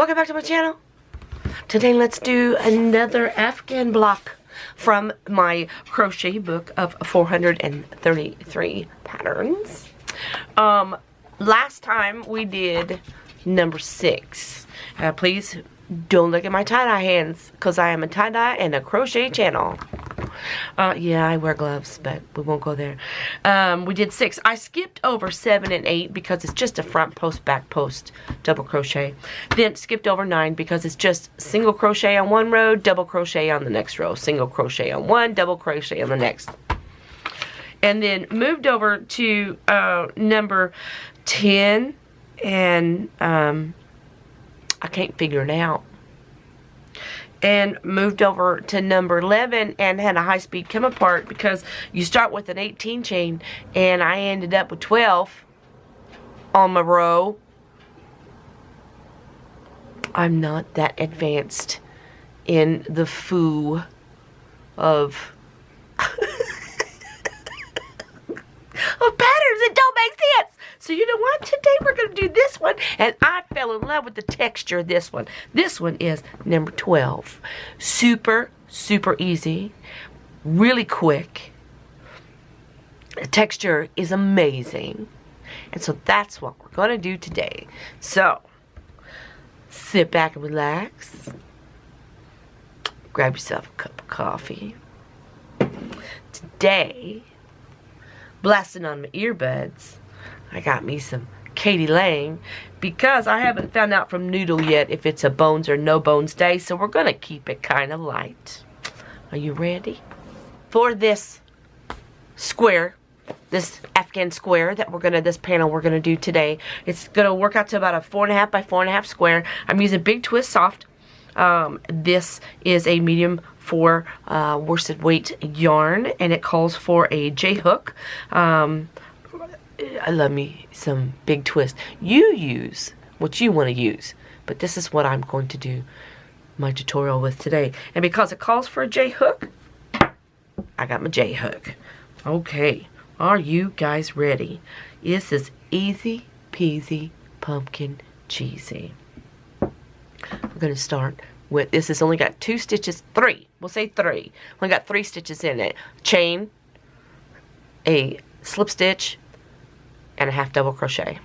welcome back to my channel. Today let's do another Afghan block from my crochet book of 433 patterns. Last time we did number 6. Please don't look at my tie-dye hands, because I am a tie-dye and a crochet channel. Yeah, I wear gloves, but we won't go there. We did 6. I skipped over 7 and 8 because it's just a front post, back post, double crochet. Then skipped over 9 because it's just single crochet on one row, double crochet on the next row, single crochet on one, double crochet on the next. And then moved over to number 10, and I can't figure it out. And moved over to number 11 and had a high-speed come apart because you start with an 18 chain, and I ended up with 12 on my row. I'm not that advanced in the foo of of patterns that don't make sense. So you know what? Today we're going to do this one, and I fell in love with the texture of this one. This one is number 12. Super, super easy. Really quick. The texture is amazing. And so that's what we're going to do today. So, sit back and relax. Grab yourself a cup of coffee. Today, blasting on my earbuds, I got me some Katie Lang, because I haven't found out from Noodle yet if it's a bones or no bones day, so we're going to keep it kind of light. Are you ready? For this square, this Afghan square that this panel we're going to do today, it's going to work out to about a 4.5 by 4.5 square. I'm using Big Twist Soft. This is a medium 4 worsted weight yarn, and it calls for a J hook. I love me some Big Twist. You use what you want to use, but this is what I'm going to do my tutorial with today. And because it calls for a J hook, I got my J hook. Okay, are you guys ready? This is easy peasy pumpkin cheesy. We're going to start with, this has only got 2 stitches, 3, we'll say 3. Only got 3 stitches in it. Chain, a slip stitch, and a half double crochet.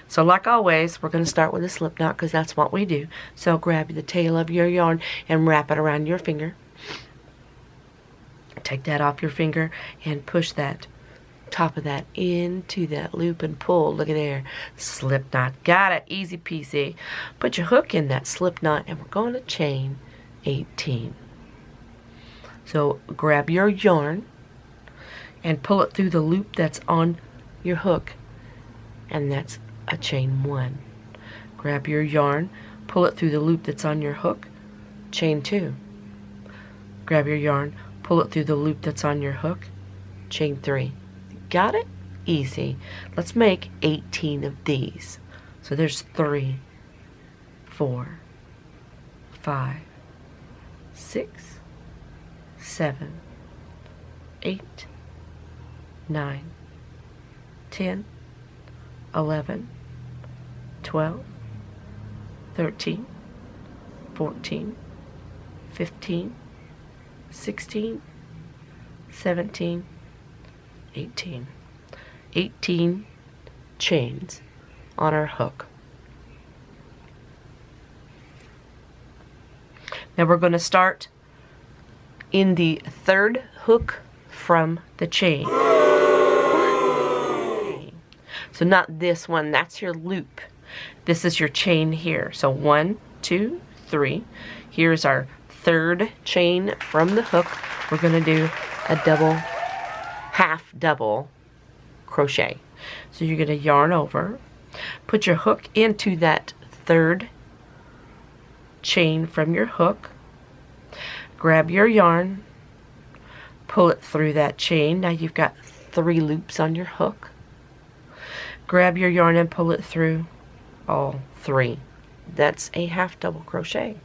So like always, we're going to start with a slip knot because that's what we do. So grab the tail of your yarn and wrap it around your finger. Take that off your finger and push that top of that into that loop and pull. Look at there. Slip knot. Got it. Easy peasy. Put your hook in that slip knot, and we're going to chain 18. So grab your yarn and pull it through the loop that's on your hook, and that's a chain 1. Grab your yarn, pull it through the loop that's on your hook, chain 2. Grab your yarn, pull it through the loop that's on your hook, chain 3. Got it? Easy. Let's make 18 of these. So there's 3, 4, 5, 6, 7, 8, 9, 10, 11, 12, 13, 14, 15, 16, 17, 18. 18 chains on our hook. Now we're going to start in the 3rd hook from the chain. So not this one, that's your loop. This is your chain here. So 1, 2, 3. Here's our 3rd chain from the hook. We're going to do a double, half double crochet. So you're going to yarn over, put your hook into that 3rd chain from your hook, grab your yarn, pull it through that chain. Now you've got 3 loops on your hook. Grab your yarn and pull it through all 3. That's a half double crochet.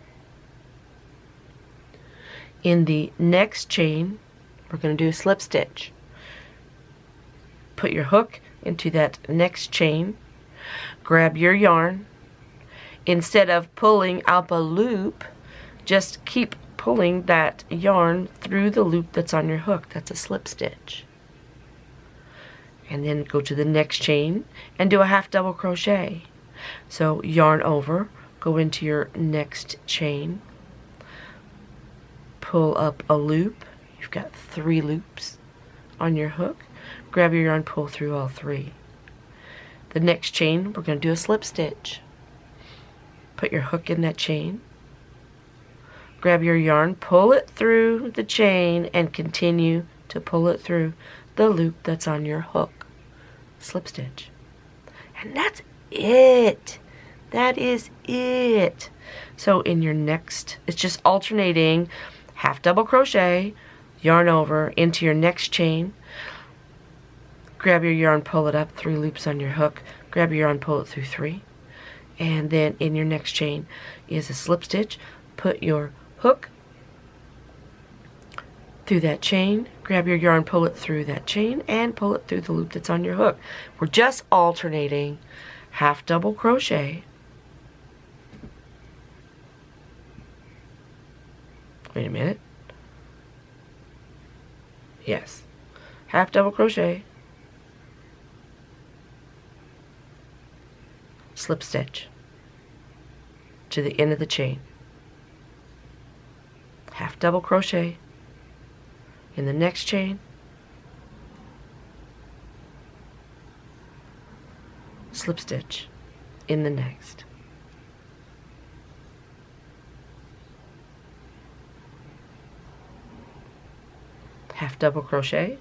In the next chain, we're going to do a slip stitch. Put your hook into that next chain, grab your yarn, instead of pulling up a loop, just keep pulling that yarn through the loop that's on your hook. That's a slip stitch. And then go to the next chain and do a half double crochet. So yarn over, go into your next chain, pull up a loop. You've got 3 loops on your hook. Grab your yarn, pull through all 3. The next chain, we're going to do a slip stitch. Put your hook in that chain. Grab your yarn, pull it through the chain, and continue to pull it through the loop that's on your hook. Slip stitch. And that's it. That is it. So in your next, it's just alternating half double crochet, yarn over into your next chain, grab your yarn, pull it up, 3 loops on your hook, grab your yarn, pull it through 3, and then in your next chain is a slip stitch. Put your hook through that chain, grab your yarn, pull it through that chain, and pull it through the loop that's on your hook. We're just alternating half double crochet, wait a minute, yes, half double crochet, slip stitch to the end of the chain, half double crochet in the next chain, slip stitch in the next. Half double crochet,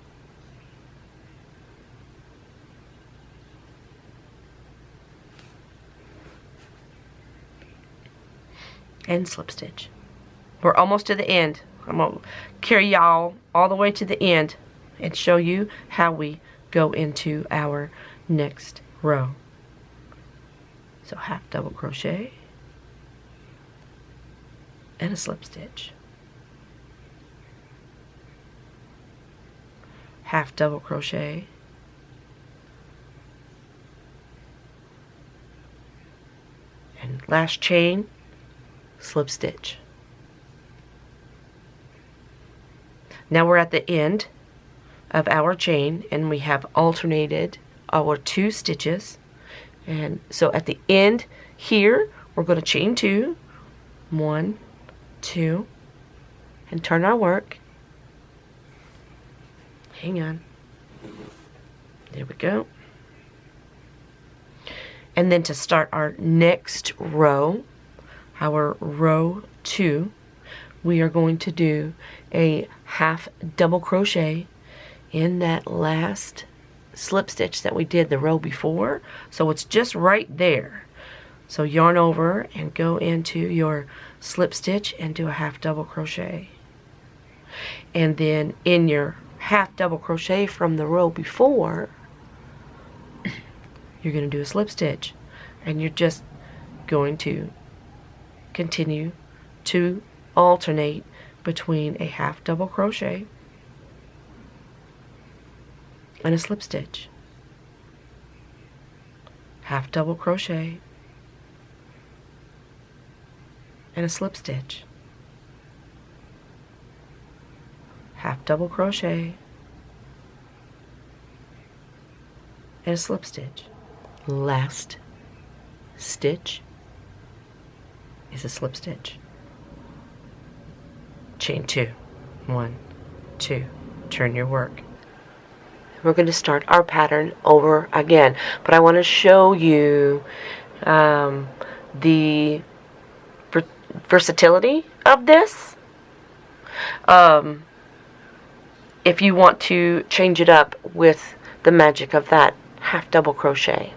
and slip stitch. We're almost to the end. I'm going to carry y'all all the way to the end and show you how we go into our next row. So half double crochet and a slip stitch. Half double crochet and last chain, slip stitch. Now we're at the end of our chain and we have alternated our 2 stitches, and so at the end here we're going to chain 2, 1, 2, and turn our work. Hang on, there we go. And then to start our next row, our row 2, we are going to do a half double crochet in that last slip stitch that we did the row before. So it's just right there. So yarn over and go into your slip stitch and do a half double crochet. And then in your half double crochet from the row before, you're going to do a slip stitch, and you're just going to continue to alternate between a half double crochet and a slip stitch, half double crochet and a slip stitch, half double crochet and a slip stitch. Last stitch is a slip stitch. Chain 2, 1, 2, turn your work. We're going to start our pattern over again, but I want to show you the versatility of this. If you want to change it up with the magic of that half double crochet.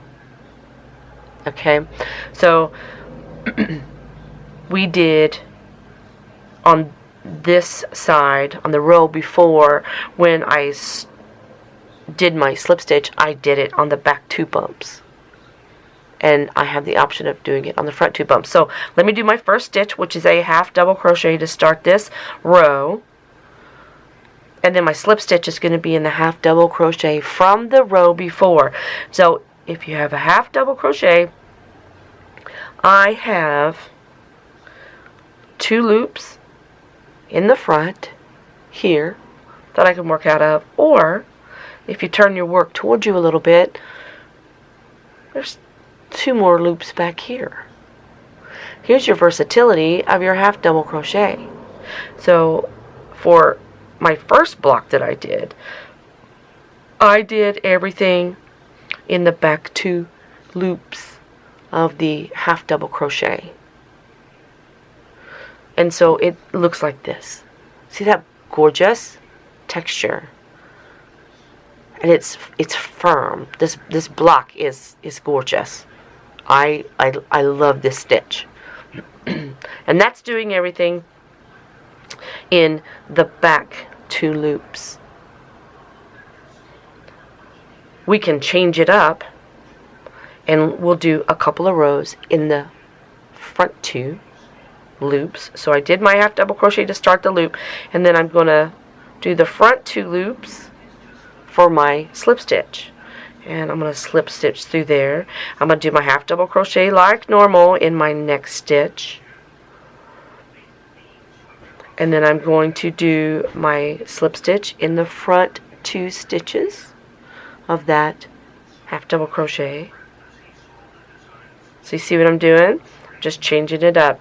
Okay, so we did on this side, on the row before, when I did my slip stitch, I did it on the back 2 bumps, and I have the option of doing it on the front 2 bumps. So let me do my first stitch, which is a half double crochet to start this row, and then my slip stitch is going to be in the half double crochet from the row before. So if you have a half double crochet I have 2 loops in the front here that I can work out of, or if you turn your work towards you a little bit, there's 2 more loops back here. Here's your versatility of your half double crochet. So for my first block that I did everything in the back 2 loops of the half double crochet. And so it looks like this. See that gorgeous texture? And it's firm. This block is gorgeous. I love this stitch. And that's doing everything in the back 2 loops. We can change it up, and we'll do a couple of rows in the front 2 loops. So I did my half double crochet to start the loop, and then I'm going to do the front 2 loops for my slip stitch. And I'm going to slip stitch through there. I'm going to do my half double crochet like normal in my next stitch. And then I'm going to do my slip stitch in the front 2 stitches of that half double crochet. So you see what I'm doing? I'm just changing it up.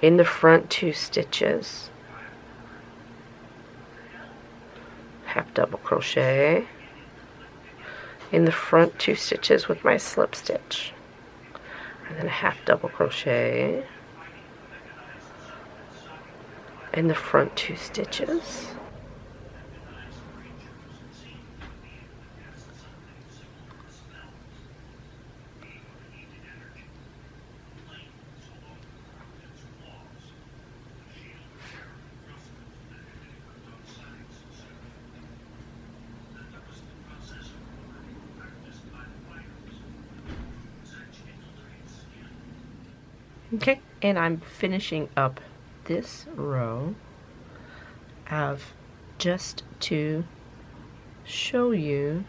In the front 2 stitches, half double crochet in the front 2 stitches with my slip stitch, and then a half double crochet in the front 2 stitches, okay, and I'm finishing up this row of just to show you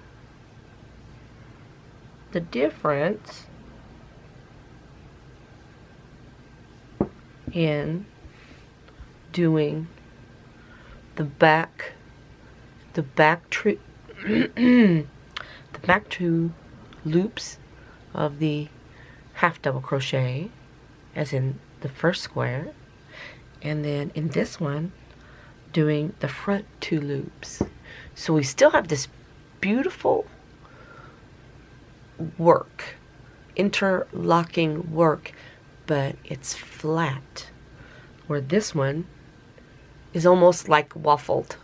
the difference in doing the back two loops of the half double crochet, as in the first square, and then in this one doing the front 2 loops. So we still have this beautiful work, interlocking work, but it's flat, where this one is almost like waffled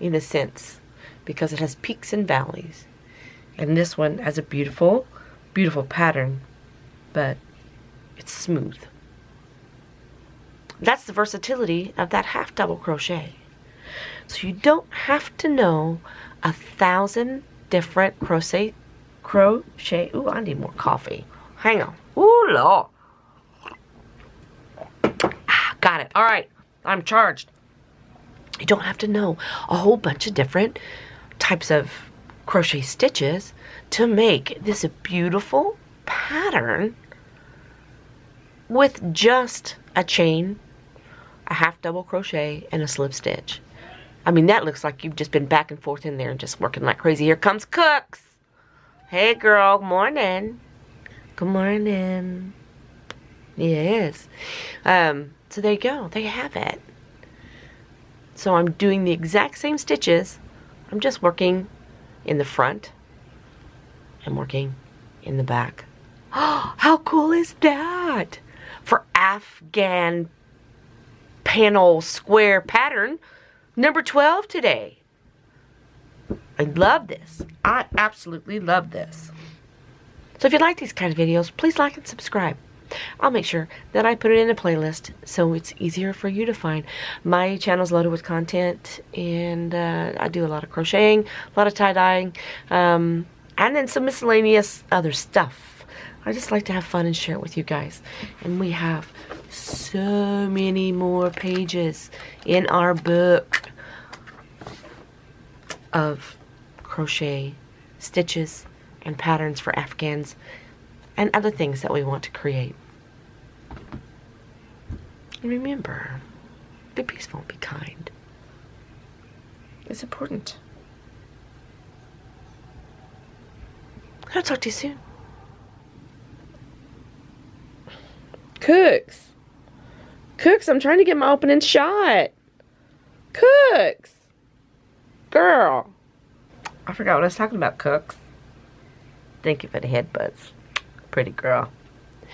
in a sense, because it has peaks and valleys, and this one has a beautiful pattern, but it's smooth. That's the versatility of that half double crochet. So you don't have to know 1,000 different crochet. Ooh, I need more coffee. Hang on. Ooh, Lord. Got it. All right, I'm charged. You don't have to know a whole bunch of different types of crochet stitches to make this a beautiful pattern with just a chain, a half double crochet, and a slip stitch. I mean, that looks like you've just been back and forth in there and just working like crazy. Here comes Cooks. Hey, girl. Good morning. Good morning. Yes. So there you go. There you have it. So I'm doing the exact same stitches. I'm just working in the front and working in the back. Oh, how cool is that? For Afghan panel square pattern number 12 today. I love this. I absolutely love this. So if you like these kind of videos, please like and subscribe. I'll make sure that I put it in a playlist so it's easier for you to find. My channel's loaded with content, and I do a lot of crocheting, a lot of tie-dyeing, and then some miscellaneous other stuff. I just like to have fun and share it with you guys. And we have so many more pages in our book of crochet stitches, and patterns for Afghans and other things that we want to create. Remember, be peaceful, be kind. It's important. I'll talk to you soon. Cooks. Cooks, I'm trying to get my opening shot. Cooks. Girl. I forgot what I was talking about, Cooks. Thank you for the headbutts. Pretty girl.